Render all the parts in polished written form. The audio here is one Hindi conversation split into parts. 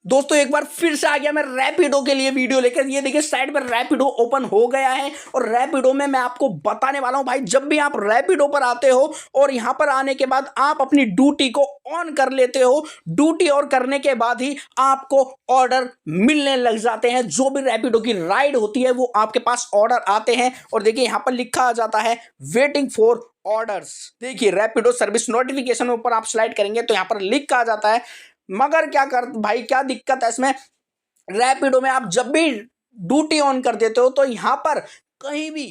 दोस्तों एक बार फिर से आ गया मैं रैपिडो के लिए वीडियो लेकर। ये देखिए साइड में रैपिडो ओपन हो गया है और रैपिडो में मैं आपको बताने वाला हूं भाई, जब भी आप रैपिडो पर आते हो और यहां पर आने के बाद आप अपनी ड्यूटी को ऑन कर लेते हो, ड्यूटी ऑन करने के बाद ही आपको ऑर्डर मिलने लग जाते हैं। जो भी रैपिडो की राइड होती है वो आपके पास ऑर्डर आते हैं और देखिए यहां पर लिखा आ जाता है वेटिंग फॉर ऑर्डर्स। देखिए रैपिडो सर्विस नोटिफिकेशन ऊपर आप स्लाइड करेंगे तो यहां पर लिख आ जाता है। मगर क्या कर भाई, क्या दिक्कत है इसमें, रैपिडो में आप जब भी ड्यूटी ऑन कर देते हो तो यहां पर कहीं भी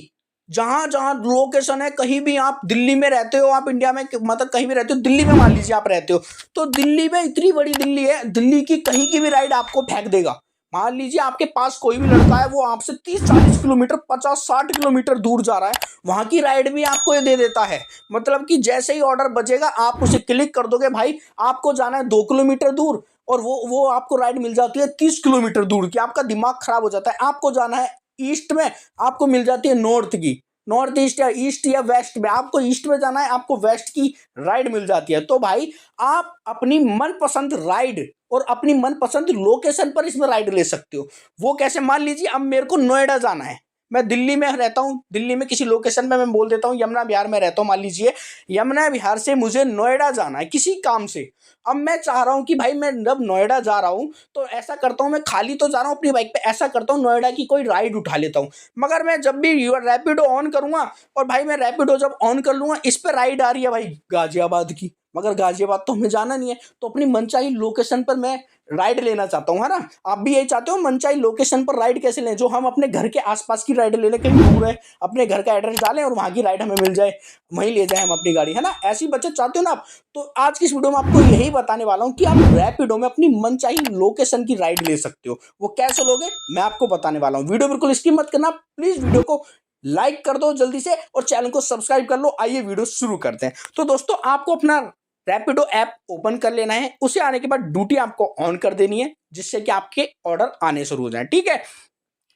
जहां जहां लोकेशन है, कहीं भी आप दिल्ली में रहते हो, आप इंडिया में मतलब कहीं भी रहते हो, दिल्ली में मान लीजिए आप रहते हो तो दिल्ली में इतनी बड़ी दिल्ली है, दिल्ली की कहीं की भी राइड आपको फेंक देगा। मान लीजिए आपके पास कोई भी लड़का है, वो आपसे 30-40 किलोमीटर 50-60 किलोमीटर दूर जा रहा है, वहां की राइड भी आपको ये दे देता है। मतलब कि जैसे ही ऑर्डर बजेगा आप उसे क्लिक कर दोगे, भाई आपको जाना है 2 किलोमीटर दूर और वो आपको राइड मिल जाती है 30 किलोमीटर दूर की। आपका दिमाग खराब हो जाता है। आपको जाना है ईस्ट में, आपको मिल जाती है नॉर्थ की, नॉर्थ ईस्ट या ईस्ट या वेस्ट में। आपको ईस्ट में जाना है, आपको वेस्ट की राइड मिल जाती है। तो भाई आप अपनी मनपसंद राइड और अपनी मनपसंद लोकेशन पर इसमें राइड ले सकते हो। वो कैसे, मान लीजिए अब मेरे को नोएडा जाना है, मैं दिल्ली में रहता हूँ, दिल्ली में किसी लोकेशन पे मैं बोल देता हूँ यमुना विहार में रहता हूँ, मान लीजिए यमुना विहार से मुझे नोएडा जाना है किसी काम से। अब मैं चाह रहा हूँ कि भाई मैं जब नोएडा जा रहा हूँ तो ऐसा करता हूँ, मैं खाली तो जा रहा हूँ अपनी बाइक पे, ऐसा करता हूँ नोएडा की कोई राइड उठा लेता हूँ। मगर मैं जब भी रैपिडो ऑन करूंगा और भाई मैं रैपिडो जब ऑन कर लूंगा, इस पर राइड आ रही है भाई गाजियाबाद की, मगर गाजियाबाद तो हमें जाना नहीं है, तो अपनी मनचाही लोकेशन पर मैं राइड लेना चाहता हूँ, है ना। आप भी यही चाहते हो, मनचाही लोकेशन पर राइड कैसे लें, जो हम अपने घर के आसपास की राइड ले लें, कहीं दूर है अपने घर का एड्रेस डालें और वहां की राइड हमें मिल जाए, वहीं ले जाए हम अपनी गाड़ी, है ना। ऐसी बचत चाहते हो ना आप, तो आज की इस वीडियो में आपको यही बताने वाला हूँ कि आप रैपिडो में अपनी मनचाही लोकेशन की राइड ले सकते हो। वो कैसे लोगे मैं आपको बताने वाला हूँ। वीडियो बिल्कुल स्किप मत करना, प्लीज वीडियो को लाइक कर दो जल्दी से और चैनल को सब्सक्राइब कर लो। आइए वीडियो शुरू करते हैं। तो दोस्तों आपको अपना रैपिडो ऐप ओपन कर लेना है, उसे आने के बाद ड्यूटी आपको ऑन कर देनी है, जिससे कि आपके ऑर्डर आने शुरू हो जाए, ठीक है।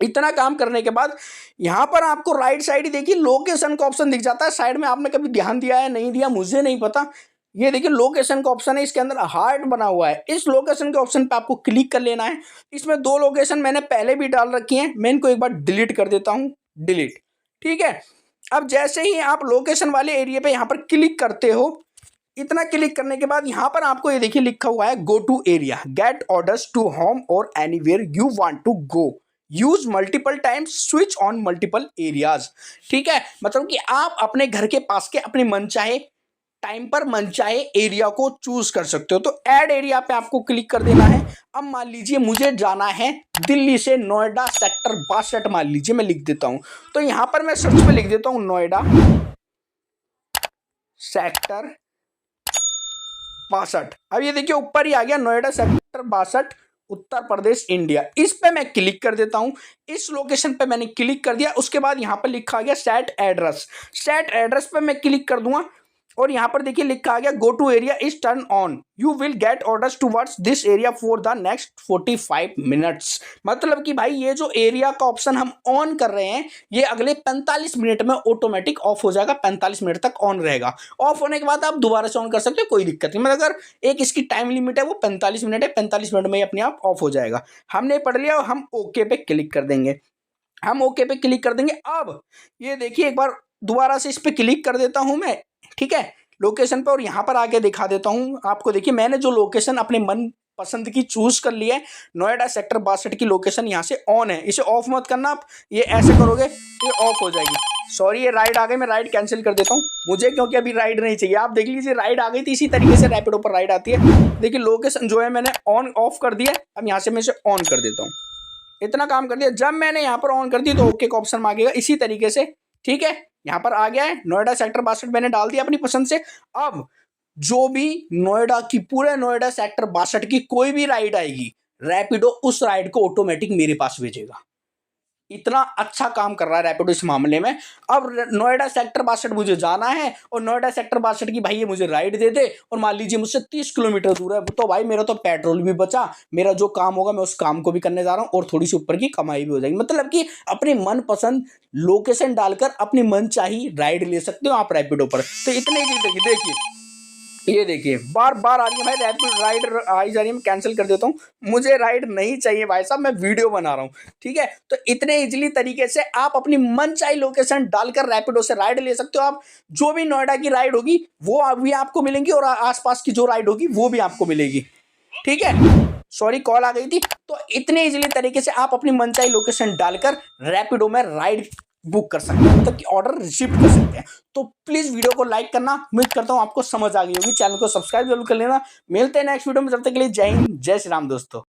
इतना काम करने के बाद यहां पर आपको राइट साइड ही देखिए लोकेशन का ऑप्शन दिख जाता है। साइड में आपने कभी ध्यान दिया है नहीं दिया मुझे नहीं पता, ये देखिए लोकेशन का ऑप्शन है, इसके अंदर हार्ट बना हुआ है। इस लोकेशन के ऑप्शन पे आपको क्लिक कर लेना है। इसमें 2 लोकेशन मैंने पहले भी डाल रखी हैं, मैं इनको एक बार डिलीट कर देता हूं, डिलीट, ठीक है। अब जैसे ही आप लोकेशन वाले एरिया पे यहां पर क्लिक करते हो, इतना क्लिक करने के बाद यहां पर आपको ये देखिए लिखा हुआ है go to area, get orders to home और anywhere you want to go, use multiple times, switch on multiple areas. ठीक है, मतलब कि आप अपने घर के पास के अपने मनचाहे टाइम पर मनचाहे एरिया को चूज कर सकते हो। तो ऐड एरिया पे आपको क्लिक कर देना है। अब मान लीजिए मुझे जाना है दिल्ली से नोएडा सेक्टर 62, मान लीजिए मैं लिख देता हूं, तो यहां पर मैं सर्च पे लिख देता हूं नोएडा सेक्टर 62। अब ये देखिए ऊपर ही आ गया नोएडा सेक्टर 62, उत्तर प्रदेश, इंडिया। इस पे मैं क्लिक कर देता हूं। इस लोकेशन पे मैंने क्लिक कर दिया। उसके बाद यहां पर लिखा आ गया सेट एड्रेस, सेट एड्रेस पे मैं क्लिक कर दूंगा और यहां पर देखिए लिखा आ गया go to area is turn on, you will get orders towards this area for the next 45 minutes. मतलब कि भाई ये जो एरिया का ऑप्शन हम ऑन कर रहे हैं, ये अगले 45 मिनट में ऑटोमेटिक ऑफ हो जाएगा। 45 मिनट तक ऑन रहेगा। ऑफ होने के बाद आप दोबारा से ऑन कर सकते हो, कोई दिक्कत नहीं। मतलब अगर एक इसकी टाइम लिमिट है वो 45 मिनट है, 45 मिनट में ही अपने आप ऑफ हो जाएगा। हमने पढ़ लिया और हम ओके पे क्लिक कर देंगे। हम ओके पे क्लिक कर देंगे। अब ये देखिए एक बार दोबारा से इस पे क्लिक कर देता हूं मैं, ठीक है, लोकेशन पे, और यहां पर आके दिखा देता हूं आपको। देखिए मैंने जो लोकेशन अपने मन पसंद की चूज कर ली है, नोएडा सेक्टर 62 की लोकेशन यहां से ऑन है। इसे ऑफ मत करना आप, ये ऐसे करोगे ये ऑफ हो जाएगी। सॉरी ये राइड आ गई, मैं राइड कैंसिल कर देता हूँ मुझे, क्योंकि अभी राइड नहीं चाहिए। आप देख लीजिए राइड आ गई थी, इसी तरीके से रैपिडो पर राइड आती है। देखिए लोकेशन जो है मैंने ऑन ऑफ कर दिया। अब यहां से मैं इसे ऑन कर देता हूँ। इतना काम कर दिया। जब मैंने यहाँ पर ऑन कर दी तो ओके का ऑप्शन मांगेगा इसी तरीके से, ठीक है। यहाँ पर आ गया है नोएडा सेक्टर 62, मैंने डाल दिया अपनी पसंद से। अब जो भी नोएडा की, पूरे नोएडा सेक्टर 62 की कोई भी राइड आएगी, रैपिडो उस राइड को ऑटोमेटिक मेरे पास भेजेगा। इतना अच्छा काम कर रहा है रैपिडो इस मामले में। अब नोएडा सेक्टर 62 मुझे जाना है और नोएडा सेक्टर 62 की भाई ये मुझे राइड दे दे, और मान लीजिए मुझसे 30 किलोमीटर दूर है, तो भाई मेरा तो पेट्रोल भी बचा, मेरा जो काम होगा मैं उस काम को भी करने जा रहा हूँ और थोड़ी सी ऊपर की कमाई भी हो जाएगी। मतलब कि अपनी मनपसंद लोकेशन डालकर अपनी मन चाही राइड ले सकते हो आप रैपिडो पर। तो इतने ही देखिए ये देखिए बार बार आ रही है भाई, रैपिड राइड आई जा रही है, मैं कैंसिल कर देता हूँ। मुझे राइड नहीं चाहिए भाई साहब, मैं वीडियो बना रहा हूँ। ठीक है, तो इतने इजीली तरीके से आप अपनी मनचाही लोकेशन डालकर रैपिडो से राइड ले सकते हो। आप जो भी नोएडा की राइड होगी वो भी आपको मिलेंगी, और आसपास की जो राइड होगी वो भी आपको मिलेगी। ठीक है, सॉरी कॉल आ गई थी। तो इतने इजीली तरीके से आप अपनी मनचाही लोकेशन डालकर रैपिडो में राइड बुक कर सकते हैं, मतलब कि ऑर्डर रिसीव कर सकते हैं। तो प्लीज वीडियो को लाइक करना, उम्मीद करता हूं आपको समझ आ गई होगी। चैनल को सब्सक्राइब जरूर कर लेना। मिलते हैं नेक्स्ट वीडियो में, तब तक के लिए जय हिंद, जय श्री राम दोस्तों।